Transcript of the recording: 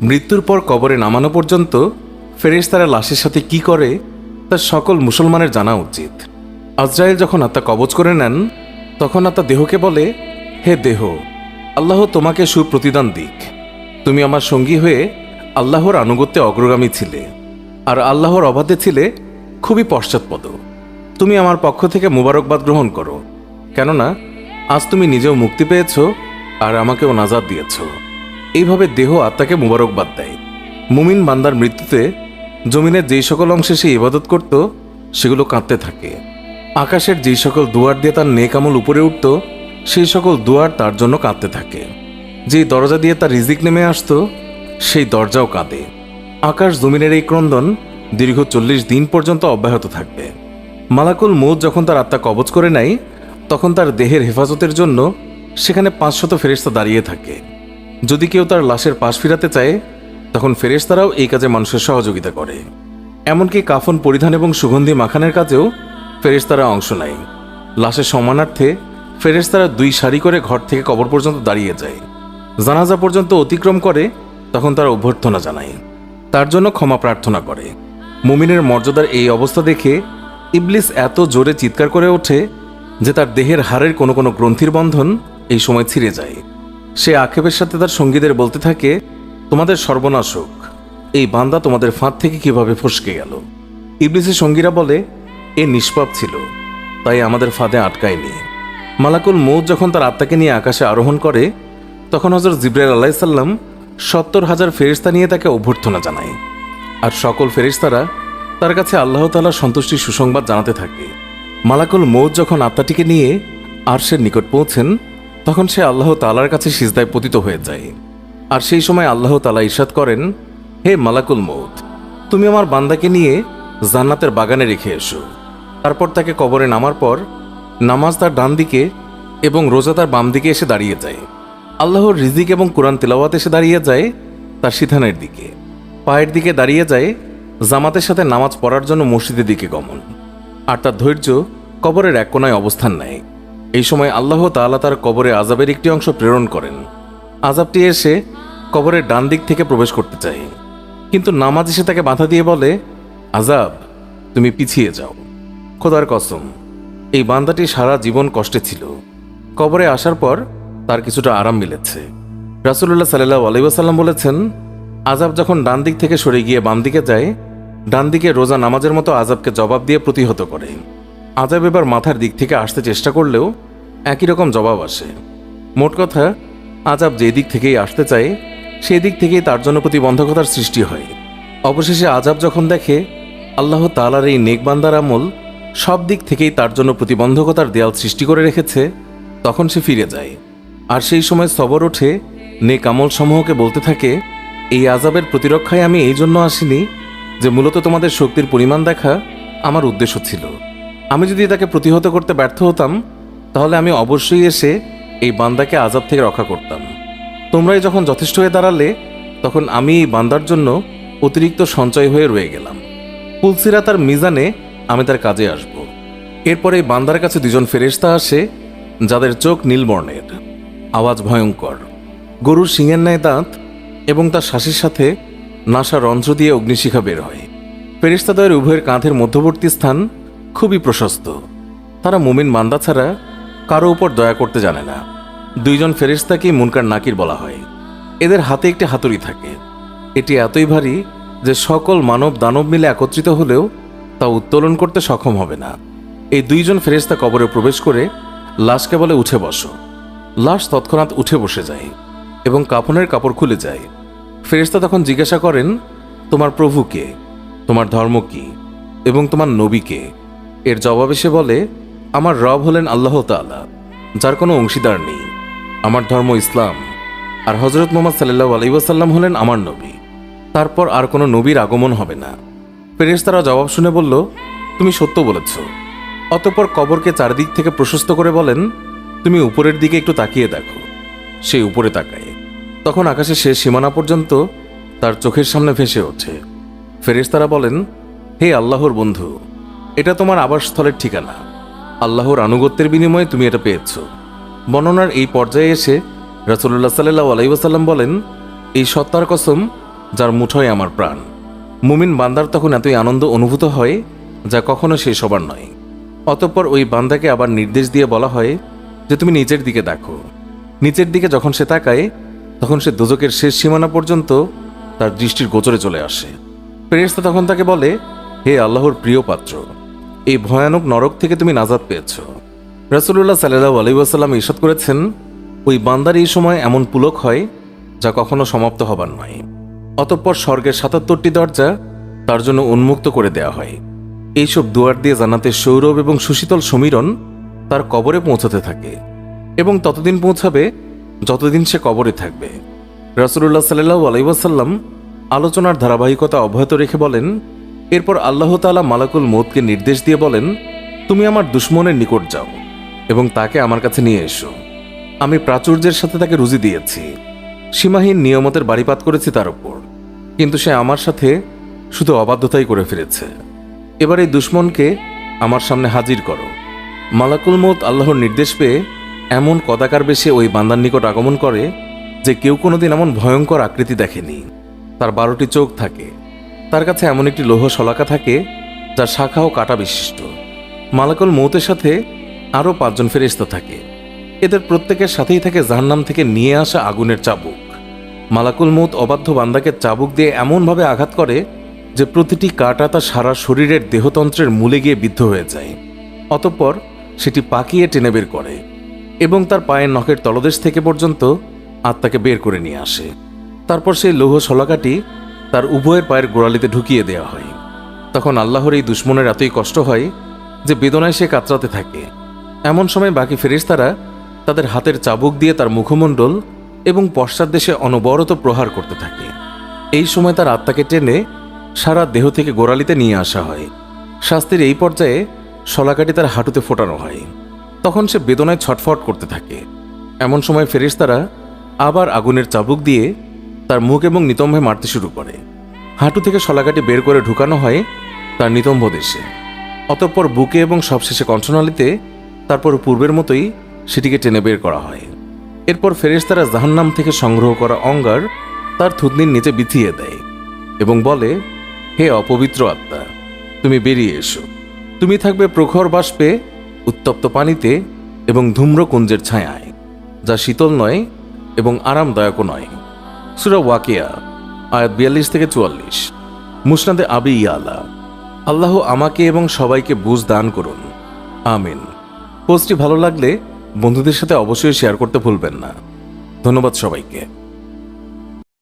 মৃত্যুর পর কবরে নামানো পর্যন্ত ফেরেশতারা লাশের সাথে কি করে তা সকল মুসলমানের জানা উচিত। আজরাইল যখন আত্মা কবজ করে নেন তখন আত্মা দেহকে বলে, হে দেহ, আল্লাহ তোমাকে সুপ্রতিদান দিক। তুমি আমার সঙ্গী হয়ে আল্লাহর আনুগত্যে অগ্রগামী ছিলে, আর আল্লাহর অবাধে ছিলে খুবই পশ্চাৎপদ। তুমি আমার পক্ষ থেকে মুবারকবাদ গ্রহণ করো, কেননা আজ তুমি নিজেও মুক্তি পেয়েছ আর আমাকেও নাজাত দিয়েছ। এইভাবে দেহ আত্মাকে মুবারকবাদ দেয়। মুমিন বান্দার মৃত্যুতে জমিনের যেই সকল অংশে সে ইবাদত করত সেগুলো কাঁদতে থাকে। আকাশের যেই সকল দুয়ার দিয়ে তার নেক আমল উপরে উঠত সেই সকল দুয়ার তার জন্য কাঁদতে থাকে। যেই দরজা দিয়ে তার রিজিক নেমে আসত সেই দরজাও কাঁদে। আকাশ জমিনের এই ক্রন্দন দীর্ঘ 40 দিন পর্যন্ত অব্যাহত থাকবে। মালাকুল মউত যখন তার আত্মা কবজ করে নেয় তখন তার দেহের হেফাজতের জন্য সেখানে 500 ফেরেশতা দাঁড়িয়ে থাকে। যদি কেউ তার লাশের পাশ ফিরাতে চায় তখন ফেরেশতারাও এই কাজে মানুষের সহযোগিতা করে। এমনকি কাফন পরিধান এবং সুগন্ধি মাখানের কাজেও ফেরেশতারা অংশ নেয়। লাশের সম্মানার্থে ফেরেশতারা 2 সারি করে ঘর থেকে কবর পর্যন্ত দাঁড়িয়ে যায়। জানাজা পর্যন্ত অতিক্রম করে তখন তারা অভ্যর্থনা জানায়, তার জন্য ক্ষমা প্রার্থনা করে। মুমিনের মর্যাদার এই অবস্থা দেখে ইবলিস এত জোরে চিৎকার করে ওঠে যে তার দেহের হাড়ের কোনো কোনো গ্রন্থির বন্ধন এই সময় ছিঁড়ে যায়। সে আক্ষেপের সাথে তার সঙ্গীদের বলতে থাকে, তোমাদের সর্বনাশ হোক, এই বান্দা তোমাদের ফাঁদ থেকে কিভাবে ফসকে গেল। ইবলিসের সঙ্গীরা বলে, এ নিষ্পাপ ছিল, তাই আমাদের ফাঁদে আটকায়নি। মালাকুল মউত যখন তার আত্মাকে নিয়ে আকাশে আরোহণ করে তখন হযরত জিবরাইল আলাইহিস সালাম 70,000 ফেরেশতা নিয়ে তাকে অভ্যর্থনা জানায়। আর সকল ফেরেশতারা তার কাছে আল্লাহ তাআলার সন্তুষ্টির সুসংবাদ জানাতে থাকে। মালাকুল মউত যখন আত্মাটিকে নিয়ে আরশের নিকট পৌঁছেন তখন সে আল্লাহ তাআলার কাছে সিজদায় পতিত হয়ে যায়। আর সেই সময় আল্লাহ তাআলা ইরশাদ করেন, হে মালাকুল মউত, তুমি আমার বান্দাকে নিয়ে জান্নাতের বাগানে রেখে এসো। তারপর তাকে কবরে নামার পর নামাজ তার ডান দিকে এবং রোজা তার বাম দিকে এসে দাঁড়িয়ে যায়। আল্লাহর রিজিক এবং কোরআন তিলাওয়াত এসে দাঁড়িয়ে যায় তার সিথানের দিকে। পায়ের দিকে দাঁড়িয়ে যায় জামাতের সাথে নামাজ পড়ার জন্য মসজিদের দিকে গমন। আর তার ধৈর্য কবরের এক কোনায় অবস্থান নেয়। এই সময় আল্লাহ তাআলা তার কবরে আযাবের একটি অংশ প্রেরণ করেন। আযাবটি এসে কবরের ডান দিক থেকে প্রবেশ করতে চায়, কিন্তু নামাজ এসে তাকে বাধা দিয়ে বলে, আযাব, তুমি পিছিয়ে যাও। খোদার কসম, এই বান্দাটি সারা জীবন কষ্টে ছিল। কবরে আসার পর তার কিছুটা আরাম মিলেছে। রাসূলুল্লাহ সাল্লাল্লাহু আলাইহি ওয়াসাল্লাম বলেছেন, আযাব যখন ডান দিক থেকে সরে গিয়ে বাম দিকে যায়, ডান দিকে রোজা নামাজের মতো আযাবকে জবাব দিয়ে প্রতিহত করে। আযাব এবার মাথার দিক থেকে আসতে চেষ্টা করলেও একই রকম জবাব আসে। মোট কথা, আযাব যে দিক থেকেই আসতে চায় সেই দিক থেকেই তার জন্য প্রতিবন্ধকতার সৃষ্টি হয়। অবশেষে আযাব যখন দেখে আল্লাহ তাআলার এই নেক বান্দার আমল সব দিক থেকেই তার জন্য প্রতিবন্ধকতার দেয়াল সৃষ্টি করে রেখেছে তখন সে ফিরে যায়। আর সেই সময় সবর ওঠে নেক আমল সমূহকে বলতে থাকে, এই আযাবের প্রতিরক্ষায় আমি এই জন্য আসিনি যে মূলত তোমাদের শক্তির পরিমাণ দেখা আমার উদ্দেশ্য ছিল। আমি যদি তাকে প্রতিহত করতে ব্যর্থ হতাম তাহলে আমি অবশ্যই এসে এই বান্দাকে আযাব থেকে রক্ষা করতাম। তোমরাই যখন যথেষ্ট হয়ে দাঁড়ালে তখন আমি এই বান্দার জন্য অতিরিক্ত সঞ্চয় হয়ে রয়ে গেলাম। পুলসিরাত আর মিজানে আমি তার কাজে আসব। এরপরে এই বান্দার কাছে 2 জন ফেরেশতা আসে যাদের চোখ নীল বর্ণের, আওয়াজ ভয়ঙ্কর, গরুর শিঙের ন্যায় দাঁত এবং তার শ্বাসের সাথে নাসা রন্ধ্র দিয়ে অগ্নিশিখা বের হয়। ফেরেশতাদ্বয়ের উভয়ের কাঁধের মধ্যবর্তী স্থান খুবই প্রশস্ত। তারা মুমিন বান্দা ছাড়া কারো উপর দয়া করতে জানে না। 2 জন ফেরেশতাকে মুনকার নাকির বলা হয়। এদের হাতে একটি হাতুড়ি থাকে। এটি এতই ভারী যে সকল মানব দানব মিলে একত্রিত হলেও তা উত্তোলন করতে সক্ষম হবে না। এই 2 জন ফেরেশতা কবরে প্রবেশ করে লাশকে বলে, উঠে বসো। লাশ তৎক্ষণাৎ উঠে বসে যায় এবং কাফনের কাপড় খুলে যায়। ফেরেশতা তখন জিজ্ঞাসা করেন, তোমার প্রভু কে, তোমার ধর্ম কি এবং তোমার নবী কে? এর জবাবে সে বলে, আমার রব হলেন আল্লাহ তাআলা, যার কোনো অংশীদার নেই। আমার ধর্ম ইসলাম, আর হযরত মুহাম্মদ সাল্লাল্লাহু আলাইহি ওয়াসাল্লাম হলেন আমার নবী। তারপর আর কোনো নবীর আগমন হবে না। ফেরেশতারা জবাব শুনে বলল, তুমি সত্য বলেছ। অতঃপর কবরকে চারদিক থেকে প্রশস্ত করে বলেন, তুমি উপরের দিকে একটু তাকিয়ে দেখো। সে উপরে তাকায়। তখন আকাশে শেষ সীমানা পর্যন্ত তার চোখের সামনে ভেসে ওঠে। ফেরেশতারা বলেন, হে আল্লাহর বন্ধু, এটা তোমার আবাসস্থলের ঠিকানা। আল্লাহর আনুগত্যের বিনিময়ে তুমি এটা পেয়েছ। বর্ণনার এই পর্যায়ে এসে রাসূলুল্লাহ সাল্লাল্লাহু আলাইহি ওয়াসাল্লাম বলেন, এই সত্তার কসম, যার মুঠোয় আমার প্রাণ। মুমিন বান্দার তখন এতই আনন্দ অনুভূত হয় যা কখনো শেষ হবার নয়। অতঃপর ওই বান্দাকে আবার নির্দেশ দিয়ে বলা হয় যে তুমি নিচের দিকে দেখো। নিচের দিকে যখন সে তাকায় তখন সে দোজকের শেষ সীমানা পর্যন্ত তার দৃষ্টির গোচরে চলে আসে। ফেরেশতা তখন তাকে বলে, হে আল্লাহর প্রিয় পাত্র, এই ভয়ানক নরক থেকে তুমি নাজাত পেয়েছ। রাসূলুল্লাহ সাল্লাল্লাহু আলাইহি ওয়াসাল্লাম ইরশাদ করেছেন, ওই বান্দার এই সময় এমন পুলক হয় যা কখনো সমাপ্ত হবার নয়। অতঃপর স্বর্গের ৭৭টি দরজা তার জন্য উন্মুক্ত করে দেয়া হয়। এইসব দুয়ার দিয়ে জান্নাতের সৌরভ এবং সুশীতল সমীরণ তার কবরে পৌঁছাতে থাকে এবং ততদিন পৌঁছাবে যতদিন সে কবরে থাকবে। রাসূলুল্লাহ সাল্লাল্লাহু আলাইহি ওয়াসাল্লাম আলোচনার ধারাবাহিকতা অব্যাহত রেখে বলেন, এরপর আল্লাহ তাআলা মালাকুল মউতকে নির্দেশ দিয়ে বলেন, তুমি আমার দুশমনের নিকট যাও এবং তাকে আমার কাছে নিয়ে এসো। আমি প্রাচুর্যের সাথে তাকে রুজি দিয়েছি, সীমাহীন নিয়ামতের বাড়িপাত করেছি তার উপর, কিন্তু সে আমার সাথে শুধু অবাধ্যতাই করে ফিরেছে। এবার এই দুশমনকে আমার সামনে হাজির করো। মালাকুল মউত আল্লাহর নির্দেশ পেয়ে এমন কদাকার বেশে ওই বান্দার নিকট আগমন করে যে কেউ কোনোদিন এমন ভয়ঙ্কর আকৃতি দেখেনি। তার 12টি চোখ থাকে, তার কাছে এমন একটি লৌহ শলাকা থাকে যা শাখা ও কাঁটা বিশিষ্ট। মালাকুল মউতের সাথে আরও 5 জন ফেরেশতা থাকে। এদের প্রত্যেকের সাথেই থাকে জাহান্নাম থেকে নিয়ে আসা আগুনের চাবুক। মালাকুল মউত অবাধ্য বান্দাকে চাবুক দিয়ে এমনভাবে আঘাত করে যে প্রতিটি কাঁটা তার সারা শরীরের দেহতন্ত্রের মূলে গিয়ে বিদ্ধ হয়ে যায়। অতঃপর সেটি পাকিয়ে টেনে বের করে এবং তার পায়ের নখের তলদেশ থেকে পর্যন্ত আত্মাকে বের করে নিয়ে আসে। তারপর সেই লৌহ শলাকাটি তার উভয়ের পায়ের গোড়ালিতে ঢুকিয়ে দেওয়া হয়। তখন আল্লাহর এই দুশমনের এতই কষ্ট হয় যে বেদনায় সে কাতরাতে থাকে। এমন সময় বাকি ফেরেশতারা তাদের হাতের চাবুক দিয়ে তার মুখমণ্ডল এবং পশ্চাৎদেশে অনবরত প্রহার করতে থাকে। এই সময় তার আত্মাকে টেনে সারা দেহ থেকে গোড়ালিতে নিয়ে আসা হয়। শাস্তির এই পর্যায়ে শলাকাটি তার হাঁটুতে ফোটানো হয়। তখন সে বেদনায় ছটফট করতে থাকে। এমন সময় ফেরেশতারা আবার আগুনের চাবুক দিয়ে তার মুখ এবং নিতম্বে মারতে শুরু করে। হাঁটু থেকে শলাকাটি বের করে ঢুকানো হয় তার নিতম্ব দেশে। অতঃপর বুকে এবং সবশেষে কণ্ঠনালীতে, তারপর পূর্বের মতোই সেটিকে টেনে বের করা হয়। এরপর ফেরেশতারা জাহান্নাম থেকে সংগ্রহ করা অঙ্গার তার থুতনির নিচে বিছিয়ে দেয় এবং বলে, হে অপবিত্র আত্মা, তুমি বেরিয়ে এসো। তুমি থাকবে প্রখর বাষ্পে, উত্তপ্ত পানিতে এবং ধূম্রকুঞ্জের ছায়ায়, যা শীতল নয় এবং আরামদায়কও নয়। সূরা ওয়াকিয়া আয়াত 42 থেকে 44। মুসনাদে আবি ইয়ালা। আল্লাহ আমাকে এবং সবাইকে বুঝ দান করুন, আমিন। পোস্টটি ভালো লাগলে বন্ধুদের সাথে অবশ্যই শেয়ার করতে ভুলবেন না। ধন্যবাদ সবাইকে।